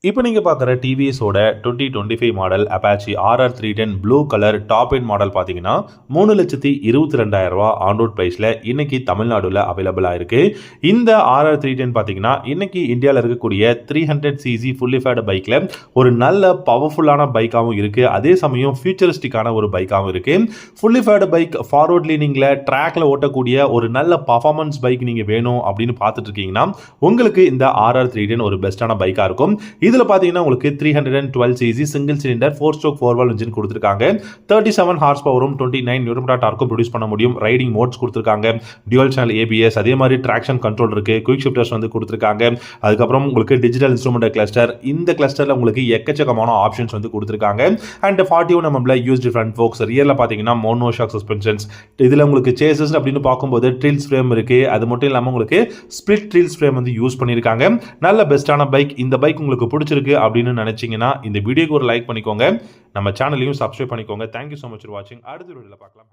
இப்போ நீங்கள் பார்க்குற டிவிஎஸோட 2025 model Apache RR310 blue colour top end model பார்த்தீங்கன்னா 3,22,000 ஆன் ரோட் ப்ரைஸில் இன்னைக்கு தமிழ்நாடுல அவைலபிளாக இருக்குது. இந்த RR310 பார்த்தீங்கன்னா இன்னைக்கு இந்தியாவில் இருக்கக்கூடிய 300cc ஃபுல்லி ஃபேட் பைக்கில் ஒரு நல்ல பவர்ஃபுல்லான பைக்காகவும் இருக்குது. அதே சமயம் ஃபியூச்சரிஸ்டிக்கான ஒரு பைக்காகவும் இருக்குது. ஃபுல்லி ஃபேட் பைக் ஃபார்வர்ட் லீனிங்கில் ட்ராக்ல ஓட்டக்கூடிய ஒரு நல்ல பர்ஃபார்மன்ஸ் பைக் நீங்கள் வேணும் அப்படின்னு பார்த்துட்டு இருக்கீங்கன்னா உங்களுக்கு இந்த RR310 ஒரு பெஸ்ட்டான பைக்காக இருக்கும். இதில் பார்த்தீங்கன்னா உங்களுக்கு 312cc single cylinder 4-stroke 4-valve engine கொடுத்துருக்காங்க. 37 ஹார்ஸ் பவரும் 29 நியூட்டன் டார்க்கும் ப்ரொடியூஸ் பண்ண முடியும். ரைடிங் மோட்ஸ் கொடுத்துருக்காங்க. டியூவல் சேனல் ABS, அதே மாதிரி ட்ராக்ஷன் கண்ட்ரோல் இருக்கு. குயிக் ஷிஃப்டர்ஸ் வந்து கொடுத்துருக்காங்க. அதுக்கப்புறம் உங்களுக்கு டிஜிட்டல் இன்ஸ்ட்ருமெண்ட் கிளஸ்டர், இந்த கிளஸ்டரில் உங்களுக்கு எக்கச்சக்கமான ஆப்ஷன்ஸ் வந்து கொடுத்துருக்காங்க. And 41 mm used front forks, ரியரில் பார்த்தீங்கன்னா மோனோஷாக் சஸ்பென்ஷன்ஸ். இதில் உங்களுக்கு சேசஸ் அப்படின்னு பார்க்கும்போது ட்ரில்ஸ் ஃப்ரேம் இருக்கு. அது மட்டும் இல்லாமல் உங்களுக்கு ஸ்பிளிட் ட்ரில்ஸ் ஃப்ரேம் வந்து யூஸ் பண்ணியிருக்காங்க. நல்ல பெஸ்ட்டான பைக். இந்த பைக் உங்களுக்கு பிடிச்சிருக்கு அப்படின்னு நினைச்சீங்கன்னா இந்த வீடியோக்கு ஒரு லைக் பண்ணிக்கோங்க. நம்ம சேனலையும் சப்ஸ்கிரைப் பண்ணிக்கோங்க. தேங்க்யூ ஸோ மச் ஃபார் வாட்சிங். அடுத்த வீடியோவில் பார்க்கலாம்.